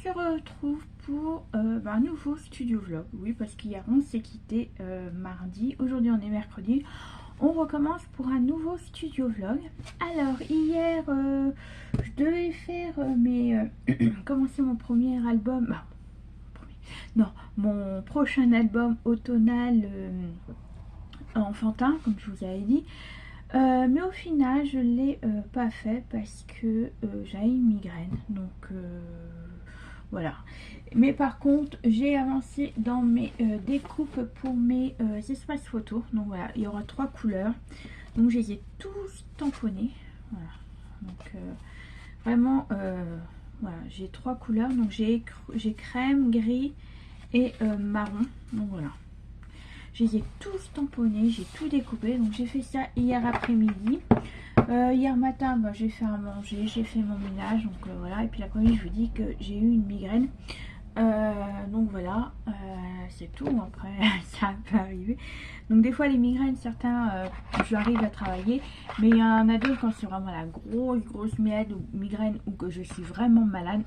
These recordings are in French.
se retrouve pour un nouveau studio vlog. Oui, parce qu'hier on s'est quitté mardi, aujourd'hui on est mercredi. On recommence pour un nouveau studio vlog. Alors hier je devais faire commencer mon premier album. Non, mon prochain album automnal enfantin, comme je vous avais dit. Mais au final je ne l'ai pas fait parce que j'avais une migraine, donc voilà. Mais par contre j'ai avancé dans mes découpes pour mes espaces photos. Donc voilà, il y aura 3 couleurs, donc je les ai tous tamponnés. Voilà, donc vraiment voilà, j'ai 3 couleurs, donc j'ai crème, gris et marron. Donc voilà, je les ai tous tamponnés, j'ai tout découpé. Donc j'ai fait ça hier après-midi. Hier matin, j'ai fait à manger, j'ai fait mon ménage. Donc voilà, et puis l'après-midi, je vous dis que j'ai eu une migraine. Donc voilà, c'est tout. Après, ça peut arriver. Donc des fois, les migraines, certains, j'arrive à travailler. Mais il y en a d'autres quand c'est vraiment la grosse migraine ou que je suis vraiment malade.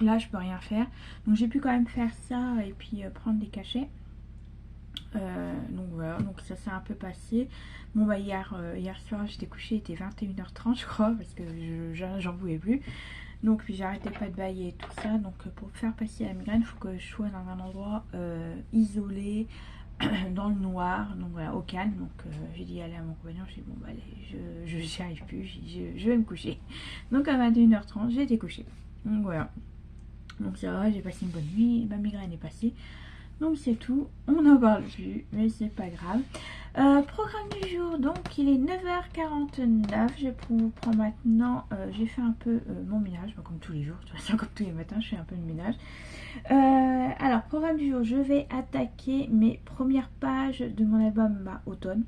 Là, je peux rien faire. Donc j'ai pu quand même faire ça et puis prendre des cachets. Donc voilà, donc ça s'est un peu passé. Bon bah hier soir j'étais couchée, il était 21h30 je crois, parce que j'en pouvais plus. Donc puis j'arrêtais pas de bailler et tout ça. Donc pour faire passer la migraine, il faut que je sois dans un endroit isolé, dans le noir, donc voilà, au calme. Donc j'ai dit allez à mon compagnon, j'ai dit bon bah allez, j'y arrive plus, je vais me coucher. Donc à 21h30 j'ai été couchée. Donc voilà, donc ça va, j'ai passé une bonne nuit, ma migraine est passée. Donc c'est tout, on n'en parle plus, mais c'est pas grave. Programme du jour, donc il est 9h49. Je vous prends maintenant, j'ai fait un peu mon ménage, comme tous les jours, de toute façon comme tous les matins je fais un peu de ménage. Alors programme du jour, je vais attaquer mes premières pages de mon album automne.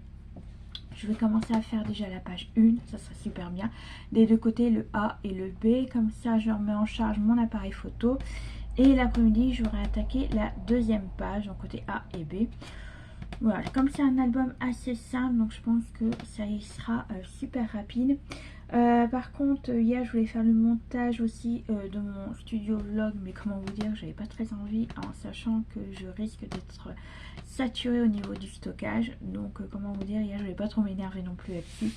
Je vais commencer à faire déjà la page 1, ça sera super bien. Des deux côtés, le A et le B, comme ça je remets en charge mon appareil photo. Et l'après-midi, j'aurai attaqué la deuxième page, en côté A et B. Voilà, comme c'est un album assez simple, donc je pense que ça y sera super rapide. Par contre, hier, je voulais faire le montage aussi de mon studio vlog, mais comment vous dire, j'avais pas très envie, en sachant que je risque d'être saturée au niveau du stockage. Donc, comment vous dire, hier, je voulais pas trop m'énerver non plus là-dessus.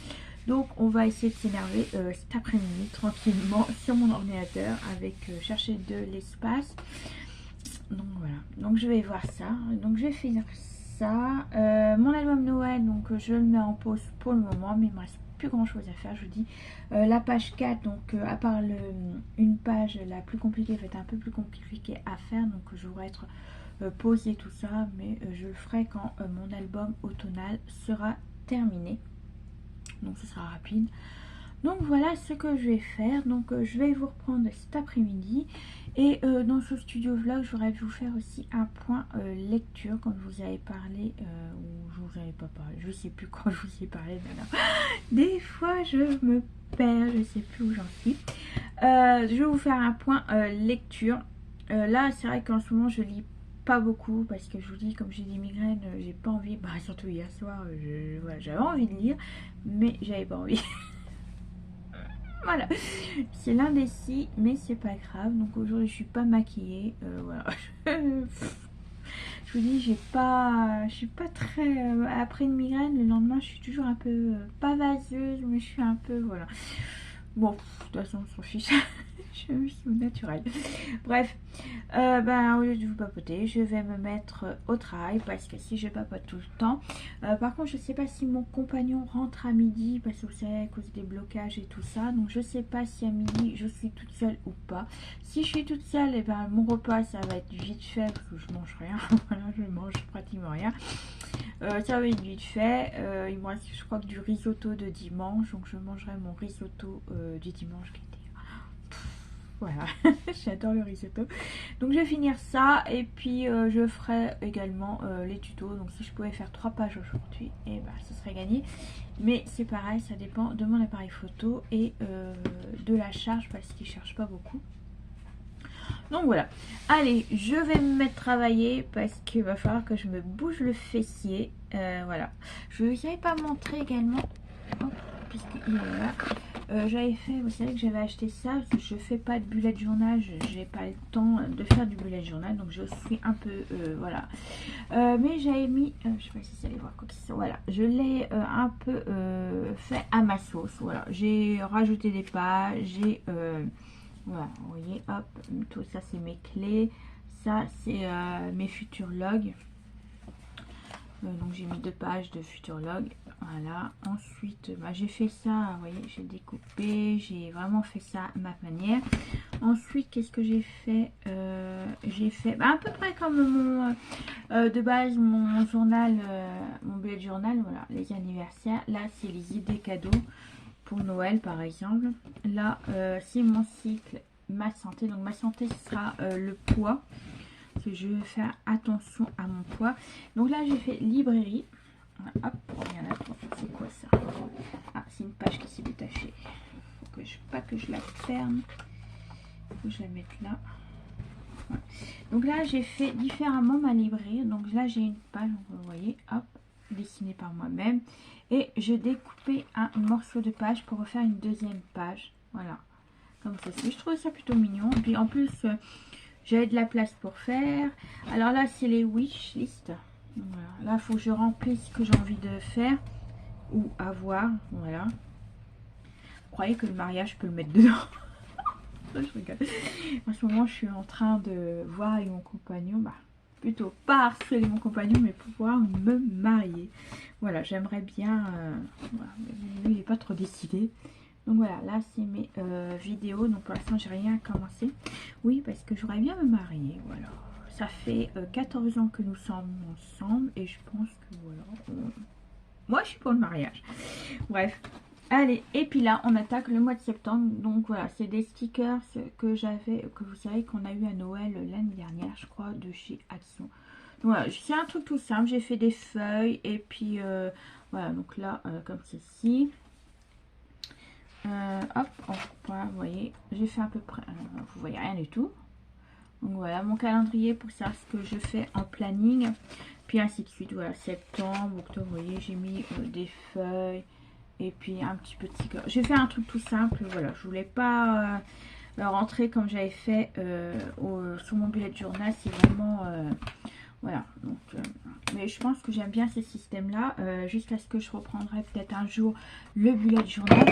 Donc on va essayer de s'énerver cet après-midi tranquillement sur mon ordinateur avec chercher de l'espace. Donc voilà, donc je vais voir ça, donc je vais finir ça. Mon album Noël, donc je le mets en pause pour le moment, mais il me reste plus grand chose à faire, je vous dis. La page 4, donc à part une page la plus compliquée, va être un peu plus compliquée à faire, donc je voudrais être posé tout ça, mais je le ferai quand mon album automnal sera terminé. Donc ce sera rapide. Donc voilà ce que je vais faire. Donc je vais vous reprendre cet après-midi. Et dans ce studio vlog, j'aurais pu vous faire aussi un point lecture, comme je vous avais parlé, ou je vous avais pas parlé, je sais plus quand je vous ai parlé maintenant. Des fois je me perds, je sais plus où j'en suis. Je vais vous faire un point lecture. Là c'est vrai qu'en ce moment je lis pas beaucoup parce que je vous dis, comme j'ai des migraines, j'ai pas envie, surtout hier soir, voilà, j'avais envie de lire mais j'avais pas envie. Voilà, c'est l'indécis, mais c'est pas grave. Donc aujourd'hui je suis pas maquillée, voilà. Je vous dis, je suis pas très après une migraine, le lendemain je suis toujours un peu pas vaseuse, mais je suis un peu, voilà. Bon, de toute façon on s'en fiche. Je suis naturelle. Bref, au lieu de vous papoter, je vais me mettre au travail parce que si je papote tout le temps. Par contre, je sais pas si mon compagnon rentre à midi parce que vous savez, à cause des blocages et tout ça. Donc, je sais pas si à midi je suis toute seule ou pas. Si je suis toute seule, et mon repas ça va être vite fait parce que je mange rien. Voilà, je mange pratiquement rien. Ça va être vite fait. Il me reste, je crois, que du risotto de dimanche. Donc, je mangerai mon risotto du dimanche qui était. Voilà, j'adore le risotto. Donc je vais finir ça et puis je ferai également les tutos. Donc si je pouvais faire 3 pages aujourd'hui, et ce serait gagné. Mais c'est pareil, ça dépend de mon appareil photo et de la charge parce qu'il ne charge pas beaucoup. Donc voilà, allez, je vais me mettre travailler parce qu'il va falloir que je me bouge le fessier. Voilà, je ne vous avais pas montré également. Oh, puisqu'il est là. J'avais fait, vous savez que j'avais acheté ça, parce que je fais pas de bullet journal, j'ai pas le temps de faire du bullet journal, donc je suis un peu, voilà. Mais j'avais mis, je sais pas si vous allez voir quoi que ce soit, voilà, je l'ai un peu fait à ma sauce, voilà. J'ai rajouté des pages, j'ai, voilà, vous voyez, hop, tout ça c'est mes clés, ça c'est mes futurologues. Donc j'ai mis 2 pages de futurologue, voilà. Ensuite bah, j'ai fait ça, vous voyez, j'ai découpé, j'ai vraiment fait ça à ma manière. Ensuite qu'est-ce que j'ai fait, j'ai fait bah, à peu près comme mon de base mon journal, mon bullet journal, voilà, les anniversaires. Là c'est les idées cadeaux pour Noël par exemple. Là c'est mon cycle, ma santé. Donc ma santé ce sera le poids, que je vais faire attention à mon poids. Donc là j'ai fait librairie. Hop, regarde là, c'est quoi ça? Ah, c'est une page qui s'est détachée. Faut que pas que je la ferme. Faut que je la mette là. Ouais. Donc là j'ai fait différemment ma librairie. Donc là j'ai une page, vous voyez, hop, dessinée par moi-même. Et je découpais un morceau de page pour refaire une deuxième page. Voilà, comme ceci. Je trouvais ça plutôt mignon. Et puis en plus j'avais de la place pour faire. Alors là, c'est les wish list. Voilà. Là, il faut que je remplisse ce que j'ai envie de faire ou avoir. Voilà. Vous croyez que le mariage, je peux le mettre dedans? Je rigole. En ce moment, je suis en train de voir avec mon compagnon. Bah, plutôt pas harceler mon compagnon, mais pouvoir me marier. Voilà, j'aimerais bien. Voilà. Lui, il n'est pas trop décidé. Donc voilà, là c'est mes vidéos. Donc pour l'instant j'ai rien commencé. Oui, parce que j'aurais bien me marier. Voilà, ça fait 14 ans que nous sommes ensemble. Et je pense que voilà, moi je suis pour le mariage. Bref, allez. Et puis là on attaque le mois de septembre. Donc voilà, c'est des stickers que j'avais, que vous savez qu'on a eu à Noël l'année dernière, je crois, de chez Action. Donc voilà, c'est un truc tout simple. J'ai fait des feuilles. Et puis voilà, donc là comme ceci. Hop, voilà, vous voyez, j'ai fait à peu près, vous voyez rien du tout. Donc voilà, mon calendrier pour savoir ce que je fais en planning, puis ainsi de suite. Voilà, septembre, octobre, vous voyez, j'ai mis des feuilles et puis un petit cœur. J'ai fait un truc tout simple, voilà, je voulais pas rentrer comme j'avais fait sur mon bullet journal, c'est vraiment voilà. Donc mais je pense que j'aime bien ces systèmes là, jusqu'à ce que je reprendrai peut-être un jour le bullet journal.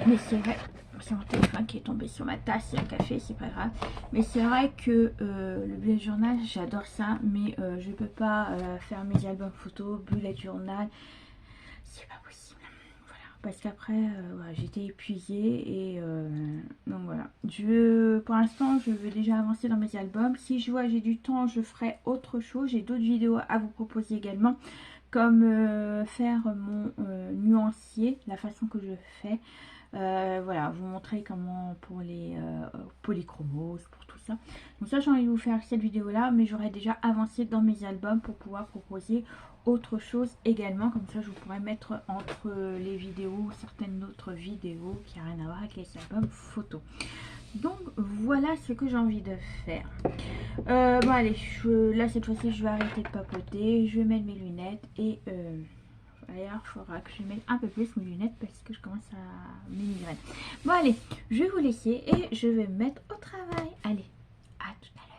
Mais c'est vrai, c'est mon téléphone qui est tombé sur ma tasse, il y a un café, c'est pas grave. Mais c'est vrai que le bullet journal, j'adore ça, mais je peux pas faire mes albums photos, bullet journal, c'est pas possible. Voilà, parce qu'après voilà, j'étais épuisée et donc voilà. Pour l'instant, je veux déjà avancer dans mes albums. Si je vois j'ai du temps, je ferai autre chose. J'ai d'autres vidéos à vous proposer également, comme faire mon nuancier, la façon que je fais. Voilà, vous montrer comment pour les polychromos, pour tout ça. Donc ça, j'ai envie de vous faire cette vidéo là, mais j'aurais déjà avancé dans mes albums pour pouvoir proposer autre chose également. Comme ça, je pourrais mettre entre les vidéos certaines autres vidéos qui n'ont rien à voir avec les albums photos. Donc voilà ce que j'ai envie de faire. Bon allez, là cette fois-ci je vais arrêter de papoter, je vais mettre mes lunettes et d'ailleurs il faudra que je mette un peu plus mes lunettes parce que je commence à m'émigrer. Bon allez, je vais vous laisser et je vais me mettre au travail. Allez, à tout à l'heure.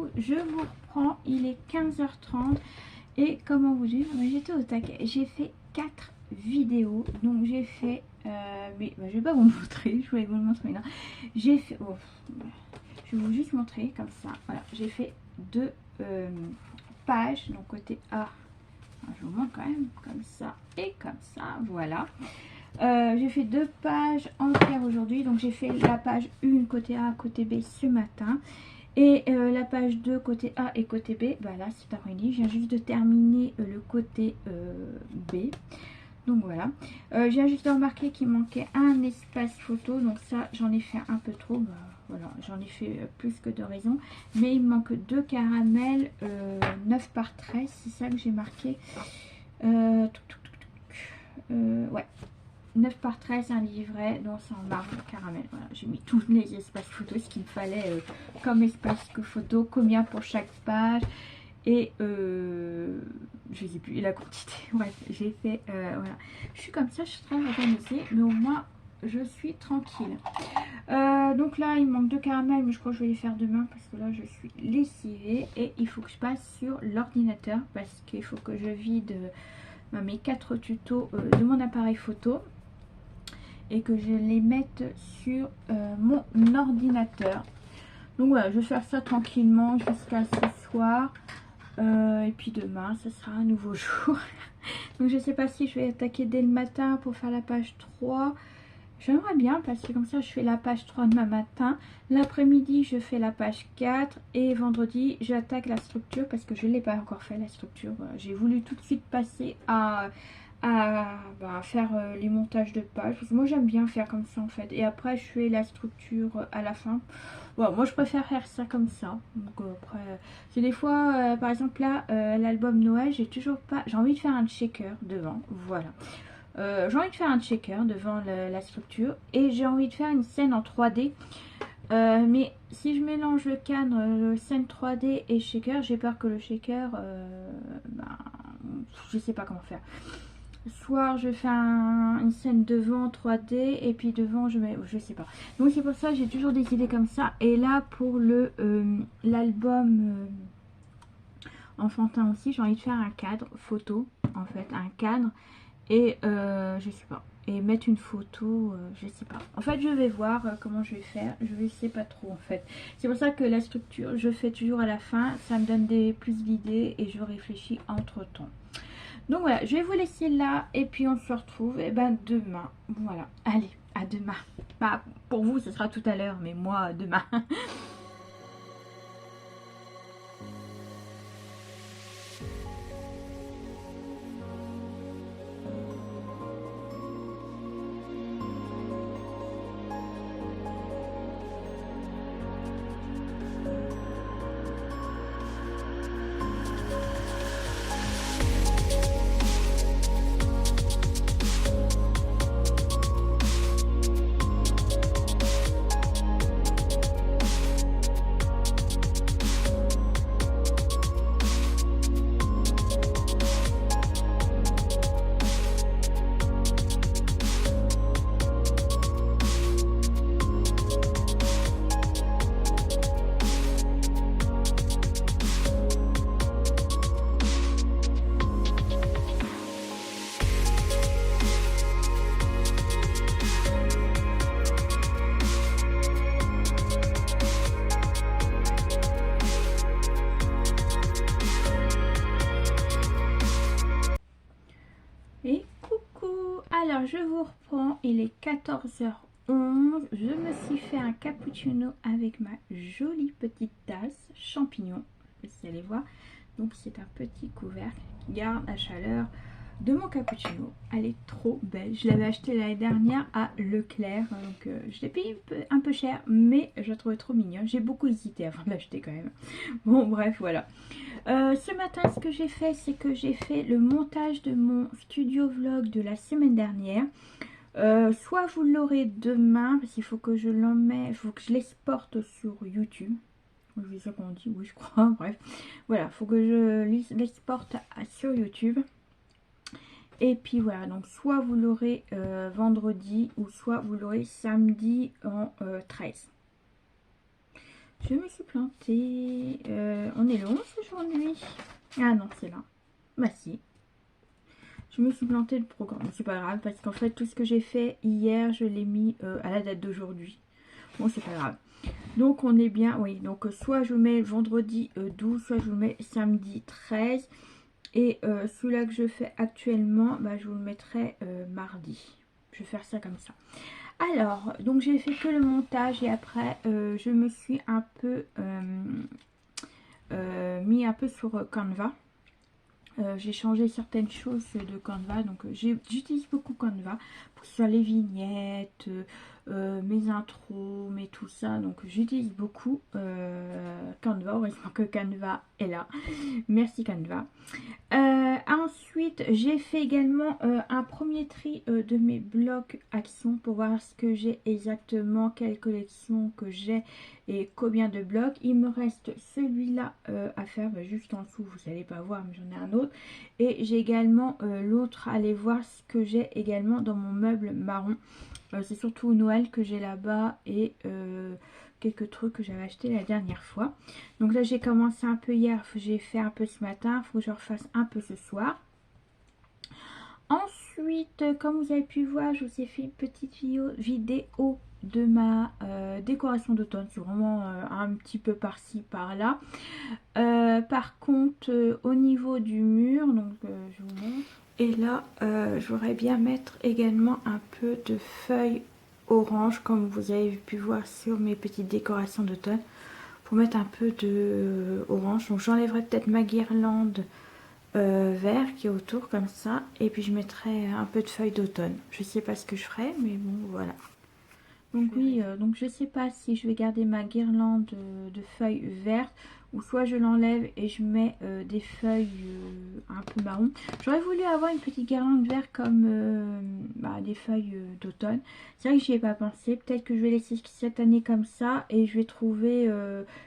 coup, je vous reprends. Il est 15h30. Et comment vous dire, j'étais au taquet. J'ai fait 4 vidéos. Donc j'ai fait... mais je vais pas vous montrer. Je voulais vous le montrer. Non. J'ai fait... Oh, je vais vous juste montrer comme ça. Voilà. J'ai fait 2 pages. Donc côté A. Je vous montre quand même. Comme ça et comme ça. Voilà. J'ai fait 2 pages entières aujourd'hui. Donc j'ai fait la page 1 côté A, côté B ce matin. Et la page 2 côté A et côté B, bah là c'est après-midi. Je viens juste de terminer le côté B. Donc voilà. Je viens juste de remarquer qu'il manquait un espace photo. Donc ça j'en ai fait un peu trop. Bah, voilà, j'en ai fait plus que de raison. Mais il me manque 2 caramels 9 par 13. C'est ça que j'ai marqué. Ouais. 9 par 13, un livret, donc c'est en marbre caramel. Voilà, j'ai mis tous les espaces photos, ce qu'il me fallait comme espace photo, combien pour chaque page. Et je sais plus la quantité. Bref, j'ai fait, voilà. Je suis comme ça, je suis très organisée, mais au moins je suis tranquille. Donc là, il me manque 2 caramels, mais je crois que je vais les faire demain parce que là, je suis lessivée. Et il faut que je passe sur l'ordinateur parce qu'il faut que je vide mes 4 tutos de mon appareil photo. Et que je les mette sur mon ordinateur. Donc voilà, je vais faire ça tranquillement jusqu'à ce soir. Et puis demain, ce sera un nouveau jour. Donc je sais pas si je vais attaquer dès le matin pour faire la page 3. J'aimerais bien parce que comme ça je fais la page 3 demain matin. L'après-midi je fais la page 4. Et vendredi j'attaque la structure parce que je ne l'ai pas encore fait la structure. J'ai voulu tout de suite passer à faire les montages de pages. Parce que moi j'aime bien faire comme ça en fait. Et après je fais la structure à la fin. Bon, moi je préfère faire ça comme ça. Donc après, c'est des fois, par exemple là, l'album Noël, j'ai toujours pas... J'ai envie de faire un checker devant. Voilà. J'ai envie de faire un checker devant la structure. Et j'ai envie de faire une scène en 3D. Mais si je mélange le cadre, scène 3D et shaker, j'ai peur que le shaker, je sais pas comment faire. Soit je fais une scène devant 3D et puis devant je mets, je sais pas. Donc c'est pour ça que j'ai toujours des idées comme ça. Et là pour le l'album enfantin aussi, j'ai envie de faire un cadre photo en fait, un cadre et je sais pas. Et mettre une photo, je sais pas. En fait je vais voir comment je vais faire. Je sais pas trop en fait. C'est pour ça que la structure je fais toujours à la fin. Ça me donne plus d'idées et je réfléchis entre temps. Donc voilà, je vais vous laisser là et puis on se retrouve demain. Voilà, allez, à demain. Bah, pour vous, ce sera tout à l'heure, mais moi, demain. Et coucou, alors je vous reprends, il est 14h11, je me suis fait un cappuccino avec ma jolie petite tasse champignon, je sais pas si vous allez voir, donc c'est un petit couvercle qui garde la chaleur de mon cappuccino. Elle est trop belle, je l'avais acheté l'année dernière à Leclerc, donc je l'ai payé un peu cher, mais je la trouvais trop mignonne, j'ai beaucoup hésité avant de l'acheter quand même. Bon bref, voilà. Ce matin, ce que j'ai fait, c'est que j'ai fait le montage de mon studio vlog de la semaine dernière. Soit vous l'aurez demain, parce qu'il faut que je l'emmène, il faut que je l'exporte sur YouTube. C'est ça qu'on dit, oui je crois, bref. Voilà, il faut que je l'exporte sur YouTube. Et puis voilà, donc soit vous l'aurez vendredi, ou soit vous l'aurez samedi en 13. Je me suis plantée. On est le 11 aujourd'hui. Ah non, c'est là. Bah si. Je me suis plantée le programme. C'est pas grave parce qu'en fait, tout ce que j'ai fait hier, je l'ai mis à la date d'aujourd'hui. Bon, c'est pas grave. Donc, on est bien. Oui, donc soit je vous mets vendredi 12, soit je vous mets samedi 13. Et celui-là que je fais actuellement, bah, je vous le mettrai mardi. Je vais faire ça comme ça. Alors, donc j'ai fait que le montage et après je me suis un peu mis un peu sur Canva. J'ai changé certaines choses de Canva, donc j'utilise beaucoup Canva pour faire les vignettes, mes intros, mes tout ça, donc j'utilise beaucoup Canva, heureusement que Canva est là. Merci Canva. Ensuite, j'ai fait également un premier tri de mes blocs actions pour voir ce que j'ai exactement, quelle collection que j'ai et combien de blocs. Il me reste celui-là à faire, bah, juste en dessous, vous n'allez pas voir, mais j'en ai un autre. Et j'ai également l'autre, allez voir ce que j'ai également dans mon meuble marron. C'est surtout Noël que j'ai là-bas et quelques trucs que j'avais acheté la dernière fois. Donc là j'ai commencé un peu hier, j'ai fait un peu ce matin, il faut que je refasse un peu ce soir. Ensuite, comme vous avez pu voir, je vous ai fait une petite vidéo de ma décoration d'automne. C'est vraiment un petit peu par-ci par-là. Par contre, au niveau du mur, donc je vous montre. Et là, je voudrais bien mettre également un peu de feuilles orange, comme vous avez pu voir sur mes petites décorations d'automne, pour mettre un peu de orange. Donc j'enlèverai peut-être ma guirlande vert qui est autour comme ça, et puis je mettrai un peu de feuilles d'automne. Je sais pas ce que je ferai, mais bon voilà. Donc oui, donc je sais pas si je vais garder ma guirlande de feuilles vertes ou soit je l'enlève et je mets des feuilles un peu marron. J'aurais voulu avoir une petite guirlande verte comme bah, des feuilles d'automne. C'est vrai que j'y ai pas pensé. Peut-être que je vais laisser cette année comme ça et je vais trouver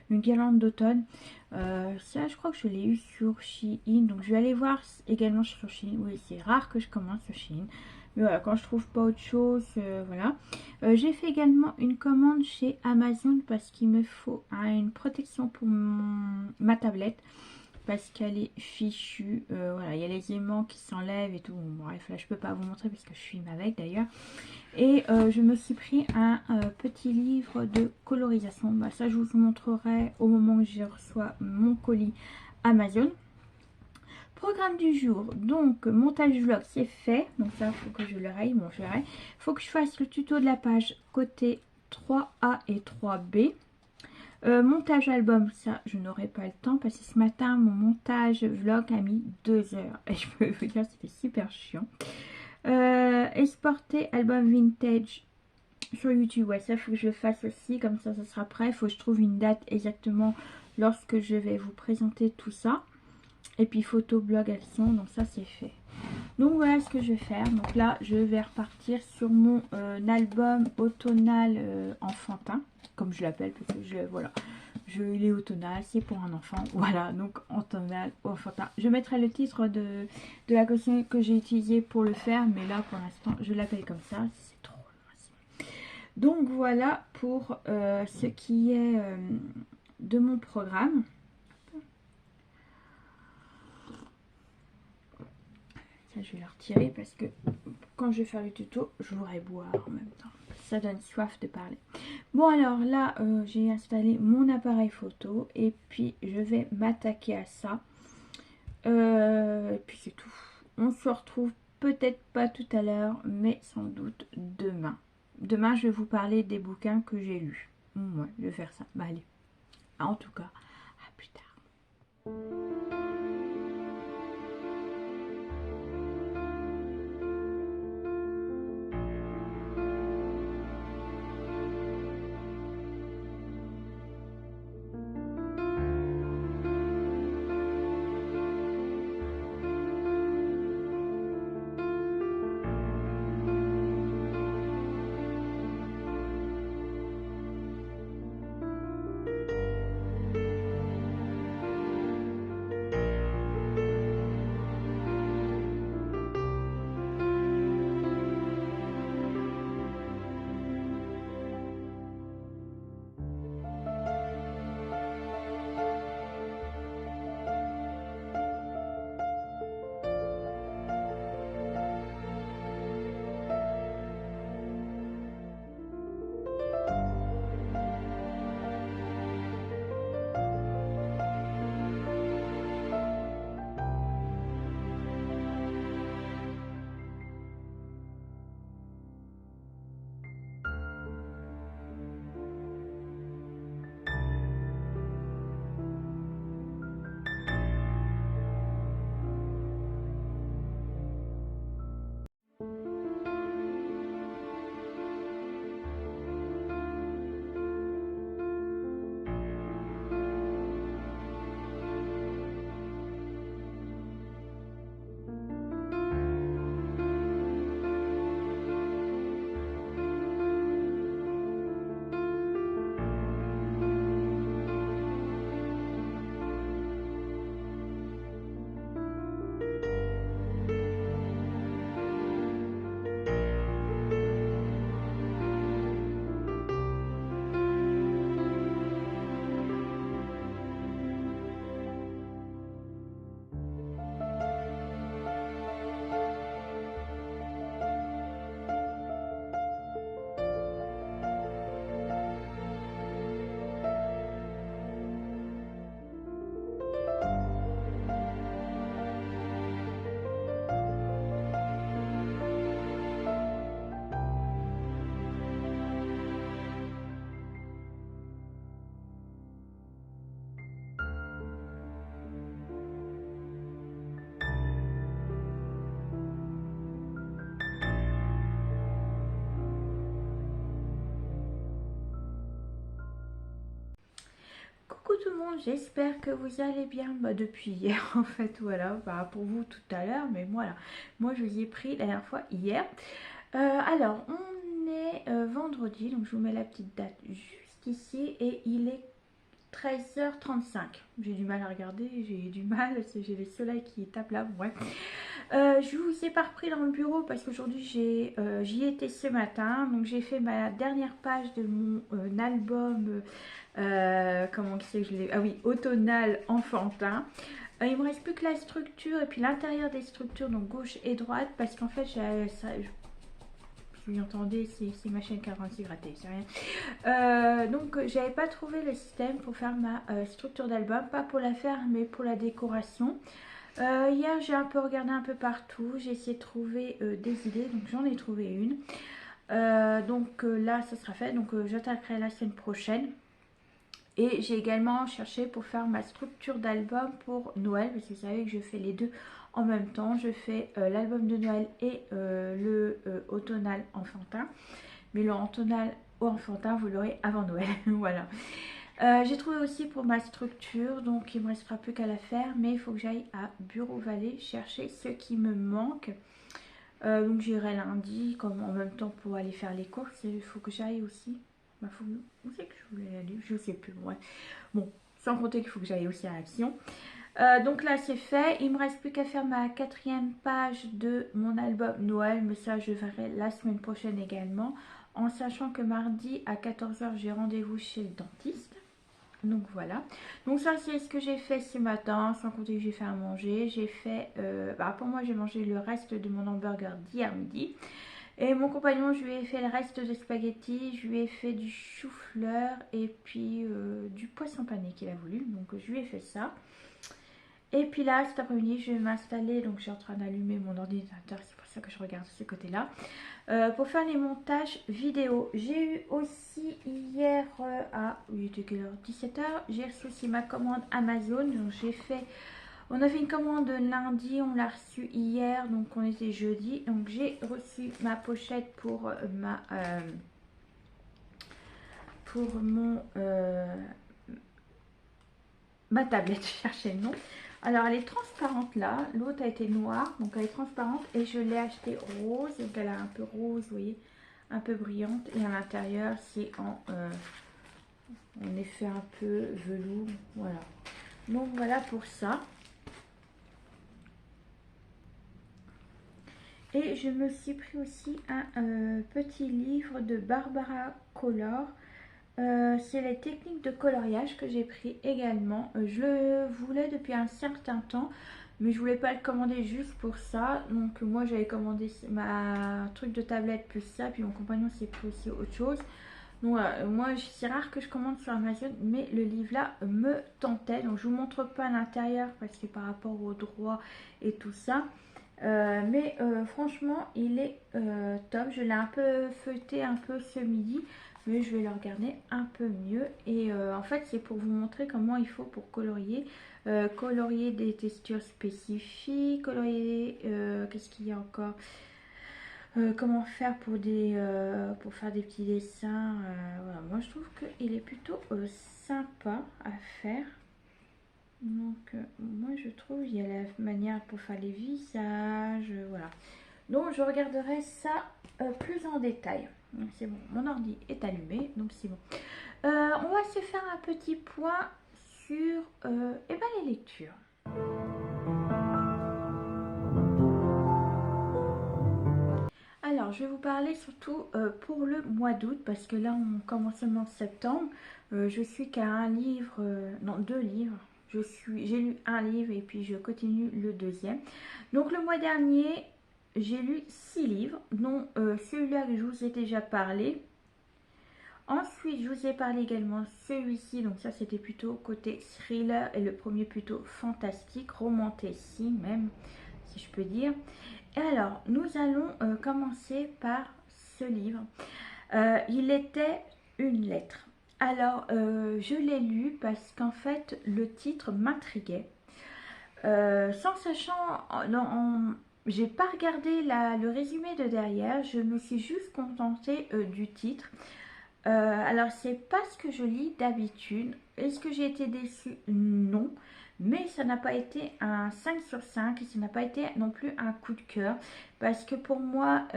une guirlande d'automne. Ça, je crois que je l'ai eu sur Shein. Donc je vais aller voir également sur Shein. Oui, c'est rare que je commence sur Shein. Mais voilà, quand je trouve pas autre chose, voilà. J'ai fait également une commande chez Amazon parce qu'il me faut une protection pour ma tablette. Parce qu'elle est fichue. Voilà, il y a les aimants qui s'enlèvent et tout. Bon, bref, là je peux pas vous montrer parce que je filme avec d'ailleurs. Et je me suis pris un petit livre de colorisation. Bah, ça je vous montrerai au moment où je reçois mon colis Amazon. Programme du jour, donc montage vlog c'est fait, donc ça faut que je le raye, bon je le raye. Faut que je fasse le tuto de la page côté 3A et 3B. Montage album, ça je n'aurai pas le temps parce que ce matin mon montage vlog a mis 2 heures et je peux vous dire c'était super chiant. Exporter album vintage sur YouTube, ouais ça faut que je le fasse aussi, comme ça sera prêt. Il faut que je trouve une date exactement lorsque je vais vous présenter tout ça. Et puis photo, blog, action, donc ça c'est fait. Donc voilà ce que je vais faire. Donc là je vais repartir sur mon album automnal enfantin, comme je l'appelle, parce que voilà, il est automnal, c'est pour un enfant. Voilà, donc automnal, enfantin. Je mettrai le titre de la collection que j'ai utilisé pour le faire, mais là pour l'instant je l'appelle comme ça, c'est trop loin. Donc voilà pour ce qui est de mon programme. Je vais le retirer parce que quand je vais faire le tuto, je voudrais boire en même temps. Ça donne soif de parler. Bon alors là, j'ai installé mon appareil photo et puis je vais m'attaquer à ça. Et puis c'est tout. On se retrouve peut-être pas tout à l'heure, mais sans doute demain. Demain, je vais vous parler des bouquins que j'ai lus. Ouais, je vais faire ça. Bah allez. En tout cas, à plus tard. Coucou tout le monde, j'espère que vous allez bien depuis hier en fait, voilà, pour vous tout à l'heure, mais voilà, moi je vous ai pris la dernière fois hier. Alors, on est vendredi, donc je vous mets la petite date juste ici et il est 13h35. J'ai du mal à regarder, j'ai du mal, j'ai le soleil qui tape là, bref. Je vous ai pas repris dans le bureau parce qu'aujourd'hui j'y étais ce matin, donc j'ai fait ma dernière page de mon album, comment c'est que je l'ai, ah oui, automnal enfantin. Il me reste plus que la structure et puis l'intérieur des structures, donc gauche et droite, parce qu'en fait vous entendez, c'est ma chaîne 46 grattée, c'est rien. Donc j'avais pas trouvé le système pour faire ma structure d'album, pas pour la faire mais pour la décoration. Hier j'ai un peu regardé un peu partout, j'ai essayé de trouver des idées, donc j'en ai trouvé une. Donc là ça sera fait, donc j'attaquerai la semaine prochaine. Et j'ai également cherché pour faire ma structure d'album pour Noël, parce que vous savez que je fais les deux en même temps. Je fais l'album de Noël et le automnal enfantin. Mais le automnal enfantin, vous l'aurez avant Noël. Voilà. J'ai trouvé aussi pour ma structure, donc il ne me restera plus qu'à la faire. Mais il faut que j'aille à Bureau Vallée chercher ce qui me manque. Donc j'irai lundi, comme en même temps pour aller faire les courses. Il faut que j'aille aussi. Où c'est que je voulais aller? Je sais plus. Ouais. Bon, sans compter qu'il faut que j'aille aussi à Action. Donc là c'est fait. Il me reste plus qu'à faire ma 4e page de mon album Noël. Mais ça je ferai la semaine prochaine également. En sachant que mardi à 14h j'ai rendez-vous chez le dentiste. Donc voilà. Donc ça c'est ce que j'ai fait ce matin. Sans compter que j'ai fait à manger. J'ai fait... pour moi j'ai mangé le reste de mon hamburger d'hier midi. Et mon compagnon, je lui ai fait le reste de spaghettis, je lui ai fait du chou-fleur et puis du poisson pané qu'il a voulu. Donc je lui ai fait ça. Et puis là, cet après-midi, je vais m'installer. Donc je suis en train d'allumer mon ordinateur, c'est pour ça que je regarde de ce côté-là. Pour faire les montages vidéo. J'ai eu aussi hier il était quelle heure? 17h. J'ai reçu aussi ma commande Amazon. Donc j'ai fait... On a fait une commande lundi, on l'a reçue hier, donc on était jeudi. Donc j'ai reçu ma pochette pour ma tablette, je cherchais le nom. Alors elle est transparente là, l'autre a été noire, donc elle est transparente et je l'ai achetée rose, donc elle a un peu rose, vous voyez, un peu brillante. Et à l'intérieur c'est en effet un peu velours, voilà. Donc voilà pour ça. Et je me suis pris aussi un petit livre de Barbara Color. C'est les techniques de coloriage que j'ai pris également. Je le voulais depuis un certain temps, mais je voulais pas le commander juste pour ça. Donc moi j'avais commandé ma truc de tablette plus ça, puis mon compagnon s'est pris aussi autre chose. Donc voilà, moi c'est rare que je commande sur Amazon, mais le livre là me tentait. Donc je vous montre pas l'intérieur parce que par rapport au droit et tout ça. Franchement il est top. Je l'ai un peu feuilleté un peu ce midi, mais je vais le regarder un peu mieux. Et en fait c'est pour vous montrer comment il faut pour colorier. Colorier des textures spécifiques, colorier, qu'est-ce qu'il y a encore, comment faire pour faire des petits dessins. Voilà. Moi je trouve qu'il est plutôt sympa à faire. Donc moi je trouve il y a la manière pour faire les visages, voilà. Donc je regarderai ça plus en détail. Donc c'est bon, mon ordi est allumé, donc c'est bon. On va se faire un petit point sur les lectures. Alors je vais vous parler surtout pour le mois d'août, parce que là on commence seulement septembre. Je suis qu'à un livre, non 2 livres. J'ai lu un livre et puis je continue le deuxième. Donc le mois dernier, j'ai lu 6 livres, dont celui-là que je vous ai déjà parlé. Ensuite, je vous ai parlé également celui-ci, donc ça c'était plutôt côté thriller et le premier plutôt fantastique, romantasy même, si je peux dire. Et alors, nous allons commencer par ce livre. Il était une lettre. Alors, je l'ai lu parce qu'en fait, le titre m'intriguait. Sans sachant, j'ai pas regardé le résumé de derrière, je me suis juste contentée du titre. Alors, c'est pas ce que je lis d'habitude. Est-ce que j'ai été déçue? Non. Mais ça n'a pas été un 5 sur 5 et ça n'a pas été non plus un coup de cœur. Parce que pour moi,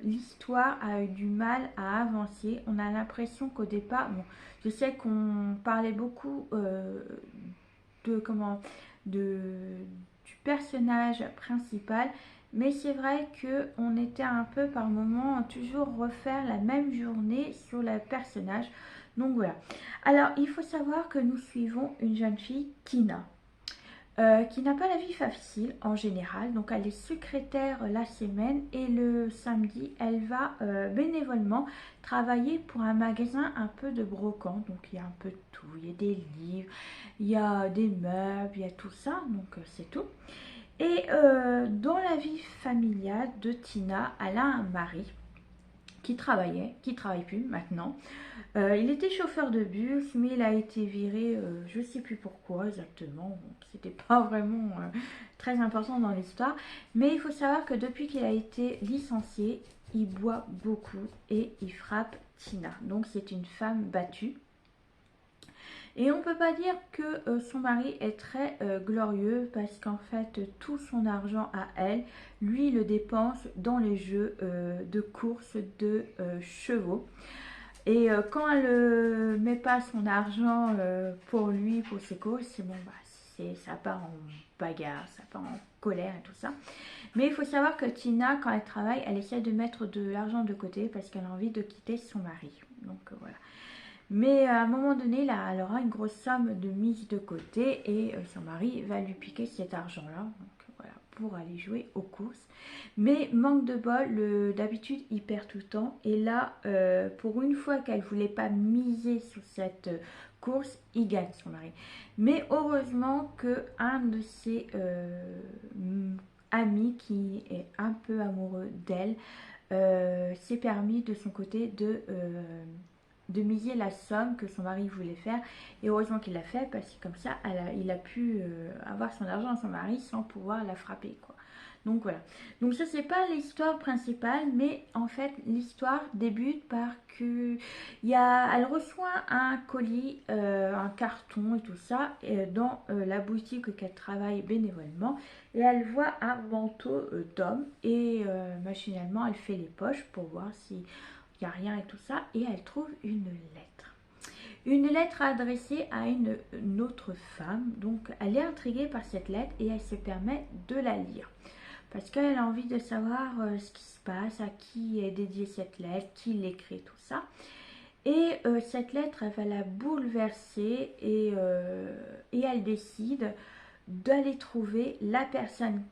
l'histoire a eu du mal à avancer. On a l'impression qu'au départ, bon, je sais qu'on parlait beaucoup de comment de, du personnage principal. Mais c'est vrai qu'on était un peu par moment à toujours refaire la même journée sur le personnage. Donc voilà. Alors il faut savoir que nous suivons une jeune fille, Tina, qui n'a pas la vie facile en général. Donc elle est secrétaire la semaine et le samedi, elle va bénévolement travailler pour un magasin un peu de brocante. Donc il y a un peu de tout. Il y a des livres, il y a des meubles, il y a tout ça. Donc c'est tout. Et dans la vie familiale de Tina, elle a un mari qui travaille plus maintenant. Il était chauffeur de bus, mais il a été viré, je ne sais plus pourquoi exactement. C'était pas vraiment très important dans l'histoire. Mais il faut savoir que depuis qu'il a été licencié, il boit beaucoup et il frappe Tina. Donc c'est une femme battue. Et on ne peut pas dire que son mari est très glorieux parce qu'en fait tout son argent à elle, lui le dépense dans les jeux de course de chevaux. Et quand elle ne met pas son argent pour lui, pour ses courses, c'est bon, bah, ça part en bagarre, ça part en colère et tout ça. Mais il faut savoir que Tina, quand elle travaille, elle essaie de mettre de l'argent de côté parce qu'elle a envie de quitter son mari. Donc voilà. Mais à un moment donné, là, elle aura une grosse somme de mise de côté et son mari va lui piquer cet argent-là. Donc voilà, pour aller jouer aux courses. Mais manque de bol, d'habitude, il perd tout le temps. Et là, pour une fois qu'elle ne voulait pas miser sur cette course, il gagne son mari. Mais heureusement qu'un de ses amis qui est un peu amoureux d'elle s'est permis de son côté de miser la somme que son mari voulait faire. Et heureusement qu'il l'a fait parce que comme ça, il a pu avoir son argent à son mari sans pouvoir la frapper, quoi. Donc voilà. Donc ça, c'est pas l'histoire principale, mais en fait, l'histoire débute par que elle reçoit un colis, un carton et tout ça dans la boutique qu'elle travaille bénévolement. Et elle voit un manteau d'homme et machinalement, elle fait les poches pour voir si il n'y a rien et tout ça, et elle trouve une lettre. Une lettre adressée à une autre femme, donc elle est intriguée par cette lettre et elle se permet de la lire. Parce qu'elle a envie de savoir ce qui se passe, à qui est dédiée cette lettre, qui l'écrit, tout ça. Et cette lettre, elle va la bouleverser et elle décide d'aller trouver la personne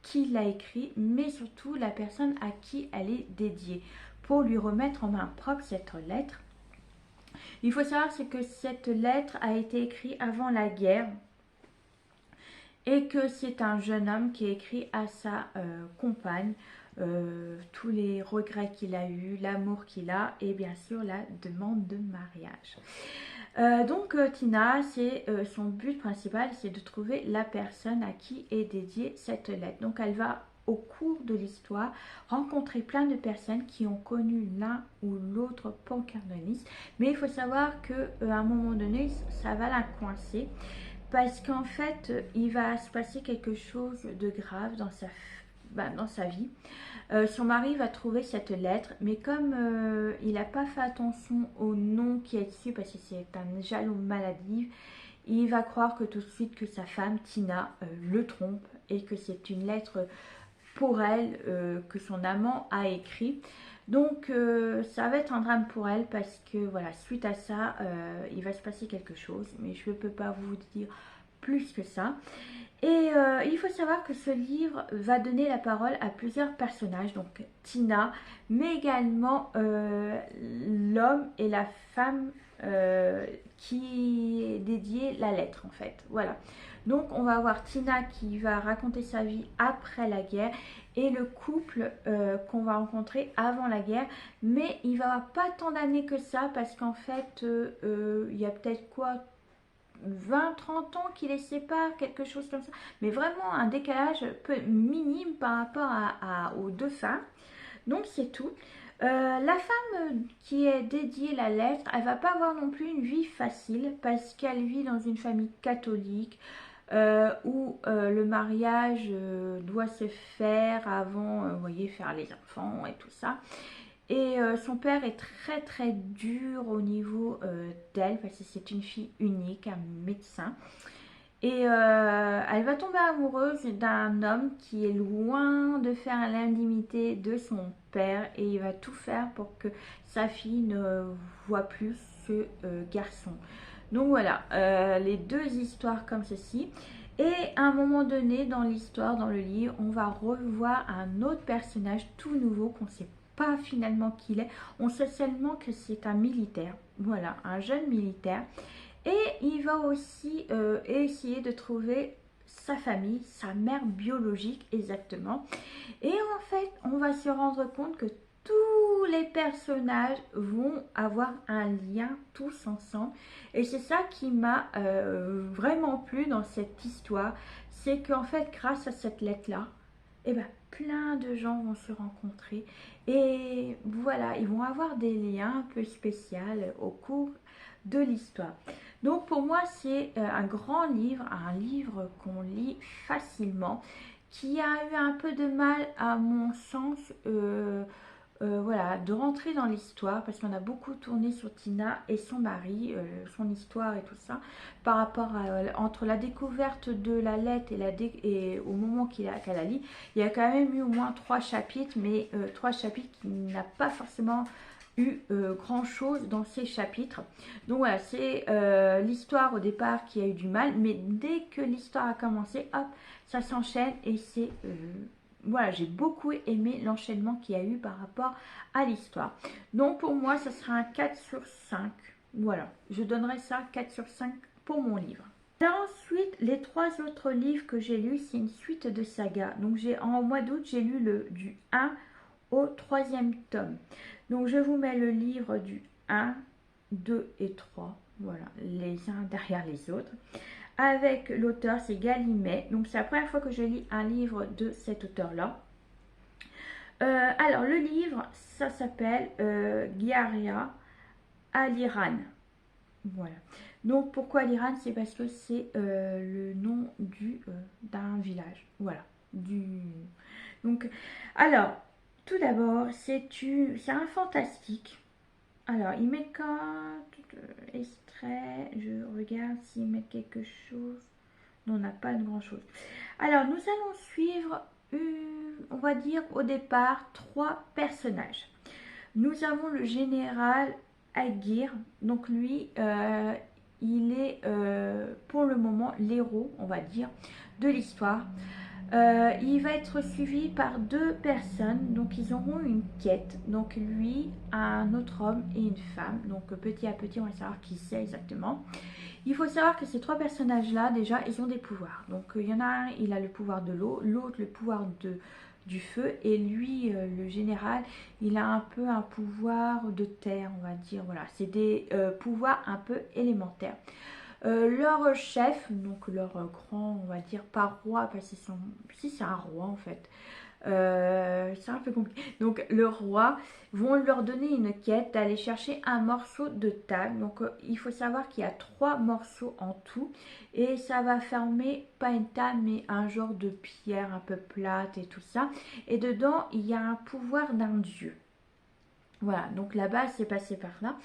qui l'a écrit, mais surtout la personne à qui elle est dédiée, pour lui remettre en main propre cette lettre. Il faut savoir c'est que cette lettre a été écrite avant la guerre et que c'est un jeune homme qui a écrit à sa compagne tous les regrets qu'il a eu, l'amour qu'il a et bien sûr la demande de mariage. Donc Tina, c'est son but principal, c'est de trouver la personne à qui est dédiée cette lettre. Donc elle va au cours de l'histoire rencontrer plein de personnes qui ont connu l'un ou l'autre pancardoniste. Mais il faut savoir que à un moment donné, ça va la coincer parce qu'en fait, il va se passer quelque chose de grave dans sa vie. Son mari va trouver cette lettre, mais comme il n'a pas fait attention au nom qui est dessus, parce que c'est un jalon maladif, il va croire que tout de suite que sa femme, Tina, le trompe et que c'est une lettre pour elle que son amant a écrit. Donc ça va être un drame pour elle parce que voilà, suite à ça, il va se passer quelque chose, mais je ne peux pas vous dire plus que ça. Et il faut savoir que ce livre va donner la parole à plusieurs personnages, donc Tina, mais également l'homme et la femme qui est dédié la lettre en fait. Voilà. Donc on va avoir Tina qui va raconter sa vie après la guerre et le couple qu'on va rencontrer avant la guerre. Mais il va y avoir pas tant d'années que ça parce qu'en fait il y a peut-être quoi 20-30 ans qui les séparent, quelque chose comme ça. Mais vraiment un décalage peu minime par rapport aux deux femmes. Donc c'est tout. La femme qui est dédiée la lettre, elle va pas avoir non plus une vie facile parce qu'elle vit dans une famille catholique où le mariage doit se faire avant, vous voyez, faire les enfants et tout ça. Et son père est très très dur au niveau d'elle parce que c'est une fille unique, un médecin. Et elle va tomber amoureuse d'un homme qui est loin de faire l'intimité de son père et il va tout faire pour que sa fille ne voit plus ce garçon. Donc voilà, les deux histoires comme ceci. Et à un moment donné dans l'histoire, dans le livre, on va revoir un autre personnage tout nouveau qu'on ne sait pas finalement qui il est. On sait seulement que c'est un militaire, voilà, un jeune militaire. Et il va aussi essayer de trouver sa famille, sa mère biologique exactement. Et en fait, on va se rendre compte que tous les personnages vont avoir un lien tous ensemble. Et c'est ça qui m'a vraiment plu dans cette histoire. C'est qu'en fait, grâce à cette lettre-là, eh ben, plein de gens vont se rencontrer. Et voilà, ils vont avoir des liens un peu spéciaux au cours de l'histoire. Donc pour moi, c'est un grand livre, un livre qu'on lit facilement, qui a eu un peu de mal, à mon sens, voilà, de rentrer dans l'histoire, parce qu'on a beaucoup tourné sur Tina et son mari, son histoire et tout ça, par rapport à, entre la découverte de la lettre et au moment qu'elle a lu, il y a quand même eu au moins 3 chapitres, mais 3 chapitres qui n'a pas forcément eu grand chose dans ces chapitres. Donc voilà, c'est l'histoire au départ qui a eu du mal, mais dès que l'histoire a commencé, hop, ça s'enchaîne et c'est voilà, j'ai beaucoup aimé l'enchaînement qu'il y a eu par rapport à l'histoire. Donc pour moi, ça sera un 4 sur 5. Voilà, je donnerai ça 4 sur 5 pour mon livre. Alors ensuite, les 3 autres livres que j'ai lus, c'est une suite de sagas. Donc en mois d'août, j'ai lu du 1 au 3e tome. Donc je vous mets le livre du 1, 2 et 3. Voilà, les uns derrière les autres. Avec l'auteur, c'est Galimet. Donc c'est la première fois que je lis un livre de cet auteur-là. Alors le livre, ça s'appelle Giaria à l'Iran. Voilà. Donc pourquoi l'Iran? C'est parce que c'est le nom d'un village. Voilà. Donc, alors, tout d'abord, c'est un fantastique. Alors, ils mettent quand extrait, je regarde s'ils mettent quelque chose. Non, on n'a pas de grand chose. Alors, nous allons suivre, on va dire au départ, 3 personnages. Nous avons le général Aguirre. Donc lui, il est pour le moment l'héros, on va dire, de l'histoire. Il va être suivi par 2 personnes, donc ils auront une quête. Donc lui, un autre homme et une femme. Donc petit à petit, on va savoir qui c'est exactement. Il faut savoir que ces 3 personnages-là, déjà, ils ont des pouvoirs. Donc il y en a un, il a le pouvoir de l'eau, l'autre le pouvoir du feu, et lui, le général, il a un peu un pouvoir de terre, on va dire. Voilà, c'est des pouvoirs un peu élémentaires. Leur chef, donc leur grand, on va dire, pas roi, parce que si c'est un roi en fait, c'est un peu compliqué. Donc le roi vont leur donner une quête d'aller chercher un morceau de table. Donc il faut savoir qu'il y a 3 morceaux en tout et ça va former pas une table mais un genre de pierre un peu plate et tout ça. Et dedans il y a un pouvoir d'un dieu. Voilà, donc là-bas c'est passé par là.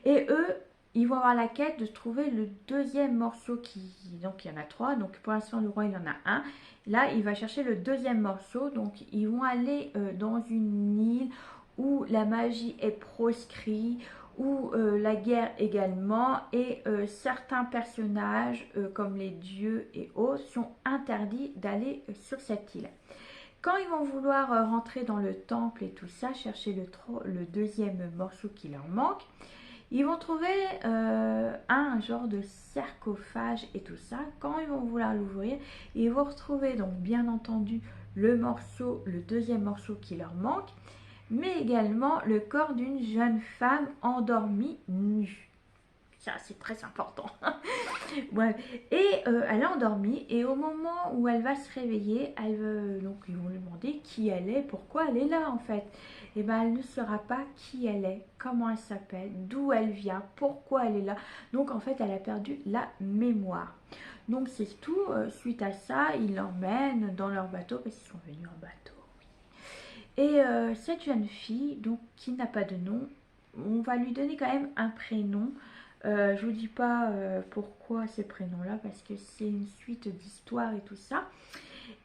Et eux, ils vont avoir la quête de trouver le 2e morceau donc il y en a 3, donc pour l'instant le roi il en a un. Là il va chercher le 2e morceau, donc ils vont aller dans une île où la magie est proscrite, où la guerre également, et certains personnages comme les dieux et autres sont interdits d'aller sur cette île. Quand ils vont vouloir rentrer dans le temple et tout ça, chercher le 2e morceau qui leur manque, ils vont trouver un genre de sarcophage et tout ça. Quand ils vont vouloir l'ouvrir, ils vont retrouver donc bien entendu le 2e morceau qui leur manque, mais également le corps d'une jeune femme endormie nue. Ça, c'est très important. Ouais. Et elle a endormi et au moment où elle va se réveiller, donc ils vont lui demander qui elle est, pourquoi elle est là en fait. Et ben elle ne saura pas qui elle est, comment elle s'appelle, d'où elle vient, pourquoi elle est là. Donc en fait elle a perdu la mémoire. Donc c'est tout. Suite à ça, ils l'emmènent dans leur bateau parce qu'ils sont venus en bateau. Et cette jeune fille, donc qui n'a pas de nom, on va lui donner quand même un prénom. Je vous dis pas pourquoi ces prénoms-là, parce que c'est une suite d'histoires et tout ça.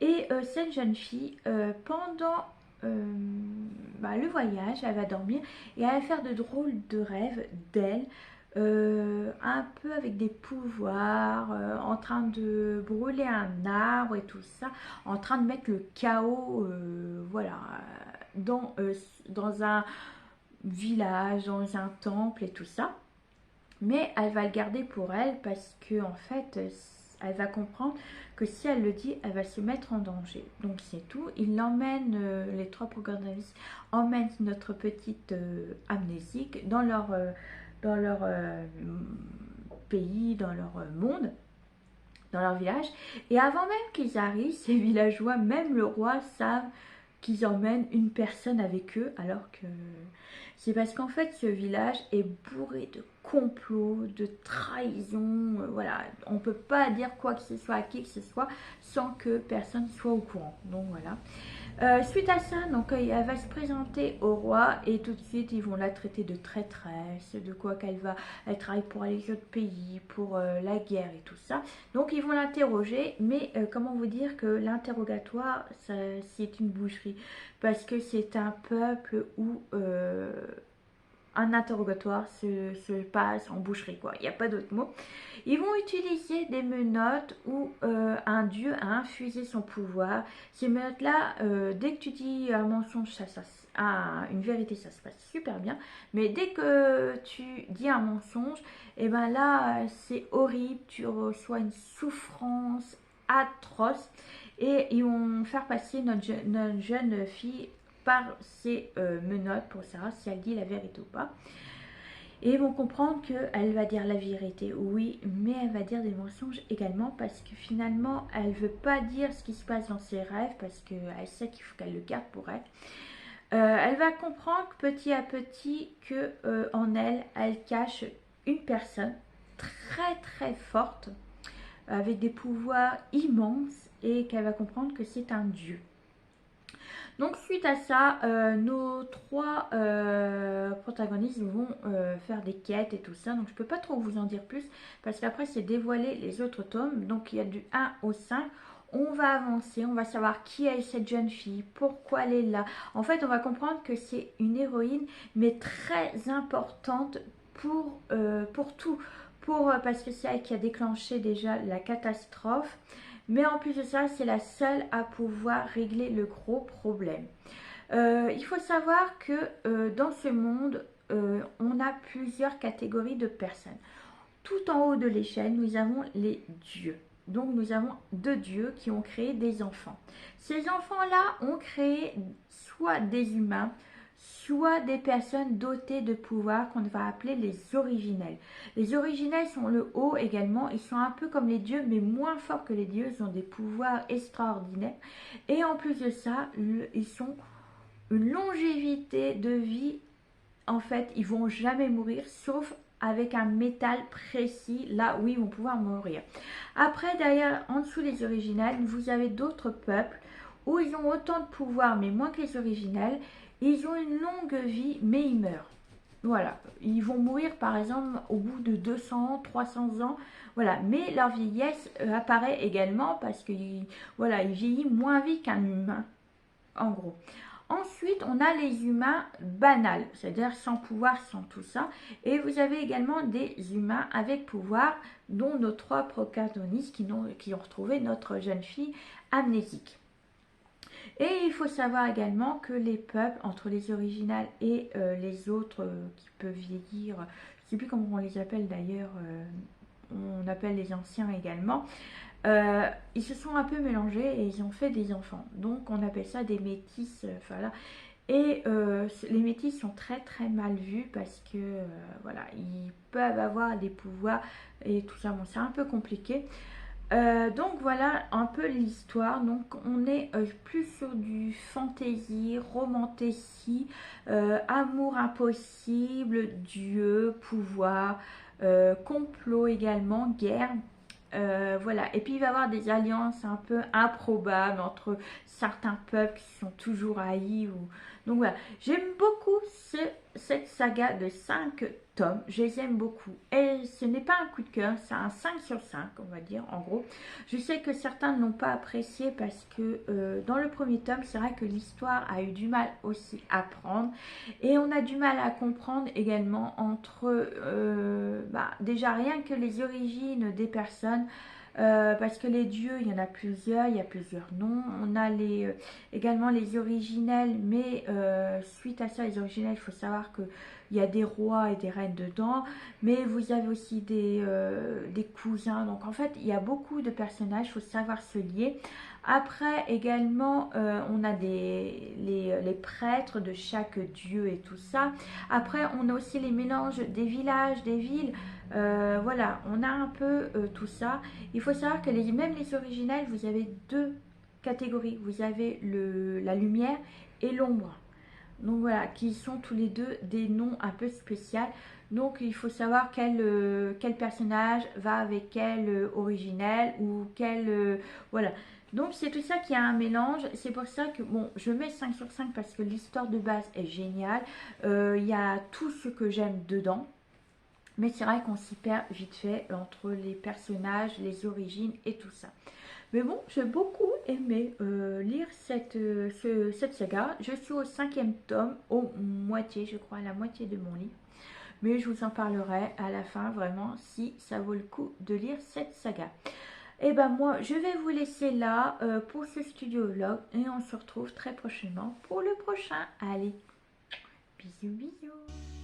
Et cette jeune fille, pendant le voyage, elle va dormir et elle va faire de drôles de rêves d'elle, un peu avec des pouvoirs, en train de brûler un arbre et tout ça, en train de mettre le chaos, voilà, dans un village, dans un temple et tout ça. Mais elle va le garder pour elle parce que en fait, elle va comprendre que si elle le dit, elle va se mettre en danger. Donc c'est tout. Il l'emmène, les trois protagonistes emmènent notre petite amnésique dans leur pays, dans leur monde, dans leur village. Et avant même qu'ils arrivent, ces villageois, même le roi, savent qu'ils emmènent une personne avec eux, alors que c'est parce qu'en fait ce village est bourré de complots, de trahisons, voilà, on peut pas dire quoi que ce soit à qui que ce soit sans que personne soit au courant. Donc voilà. Suite à ça, donc elle va se présenter au roi et tout de suite ils vont la traiter de traîtresse, de quoi elle travaille pour les autres pays, pour la guerre et tout ça. Donc ils vont l'interroger, mais comment vous dire que l'interrogatoire, c'est une boucherie, parce que c'est un peuple où un interrogatoire se passe en boucherie, quoi. Il n'y a pas d'autre mot. Ils vont utiliser des menottes où un dieu a infusé son pouvoir. Ces menottes-là, dès que tu dis un mensonge, une vérité, ça se passe super bien. Mais dès que tu dis un mensonge, et ben là, c'est horrible. Tu reçois une souffrance atroce. Et ils vont faire passer notre jeune fille par ses menottes pour savoir si elle dit la vérité ou pas. Et ils vont comprendre qu'elle va dire la vérité, oui, mais elle va dire des mensonges également parce que finalement, elle ne veut pas dire ce qui se passe dans ses rêves parce qu'elle sait qu'il faut qu'elle le garde pour elle. Elle va comprendre petit à petit que en elle, elle cache une personne très très forte avec des pouvoirs immenses et qu'elle va comprendre que c'est un dieu. Donc suite à ça, nos trois protagonistes vont faire des quêtes et tout ça. Donc je ne peux pas trop vous en dire plus parce qu'après c'est dévoiler les autres tomes. Donc il y a du 1 au 5. On va avancer, on va savoir qui est cette jeune fille, pourquoi elle est là. En fait, on va comprendre que c'est une héroïne, mais très importante pour tout. Parce que c'est elle qui a déclenché déjà la catastrophe. Mais en plus de ça, c'est la seule à pouvoir régler le gros problème. Il faut savoir que dans ce monde, on a plusieurs catégories de personnes. Tout en haut de l'échelle, nous avons les dieux. Donc nous avons deux dieux qui ont créé des enfants. Ces enfants-là ont créé soit des humains, soit des personnes dotées de pouvoirs qu'on va appeler les originels. Les originels sont le haut également, ils sont un peu comme les dieux mais moins forts que les dieux, ils ont des pouvoirs extraordinaires et en plus de ça, ils ont une longévité de vie, en fait ils vont jamais mourir sauf avec un métal précis, là où ils vont pouvoir mourir. Après derrière, en dessous des originels, vous avez d'autres peuples où ils ont autant de pouvoir mais moins que les originels. Ils ont une longue vie, mais ils meurent. Voilà, ils vont mourir par exemple au bout de 200, 300 ans. Voilà, mais leur vieillesse apparaît également parce qu'ils vieillissent moins vite qu'un humain, en gros. Ensuite, on a les humains banals, c'est-à-dire sans pouvoir, sans tout ça. Et vous avez également des humains avec pouvoir, dont nos trois protagonistes qui ont retrouvé notre jeune fille amnésique. Et il faut savoir également que les peuples, entre les originales et les autres qui peuvent vieillir, je ne sais plus comment on les appelle d'ailleurs, on appelle les anciens également, ils se sont un peu mélangés et ils ont fait des enfants. Donc on appelle ça des métis, voilà. Et les métis sont très très mal vus parce que voilà, ils peuvent avoir des pouvoirs et tout ça. Bon, c'est un peu compliqué. Donc voilà un peu l'histoire. Donc on est plus sur du fantasy, romantasy, amour impossible, dieu, pouvoir, complot également, guerre. Voilà, et puis il va y avoir des alliances un peu improbables entre certains peuples qui sont toujours haïs. Donc voilà, j'aime beaucoup cette saga de 5 tomes, je les aime beaucoup. Et ce n'est pas un coup de cœur, c'est un 5 sur 5, on va dire, en gros. Je sais que certains ne l'ont pas apprécié parce que dans le premier tome, c'est vrai que l'histoire a eu du mal aussi à prendre. Et on a du mal à comprendre également entre, déjà rien que les origines des personnes, parce que les dieux, il y en a plusieurs, il y a plusieurs noms. On a également les originels, mais suite à ça, les originels, il faut savoir que il y a des rois et des reines dedans, mais vous avez aussi des cousins. Donc en fait, il y a beaucoup de personnages, il faut savoir se lier. Après, également, on a les prêtres de chaque dieu et tout ça. Après, on a aussi les mélanges des villages, des villes. Voilà, on a un peu tout ça. Il faut savoir que même les originales, vous avez deux catégories. Vous avez la lumière et l'ombre. Donc voilà, qui sont tous les deux des noms un peu spéciaux. Donc il faut savoir quel personnage va avec quel originel ou quel... voilà. Donc c'est tout ça qui a un mélange. C'est pour ça que, bon, je mets 5 sur 5 parce que l'histoire de base est géniale. Il y a tout ce que j'aime dedans. Mais c'est vrai qu'on s'y perd vite fait entre les personnages, les origines et tout ça. Mais bon, j'ai beaucoup aimé lire cette saga. Je suis au 5e tome, au moitié, je crois, à la moitié de mon livre. Mais je vous en parlerai à la fin, vraiment, si ça vaut le coup de lire cette saga. Et ben moi, je vais vous laisser là pour ce studio vlog. Et on se retrouve très prochainement pour le prochain. Allez, bisous bisous.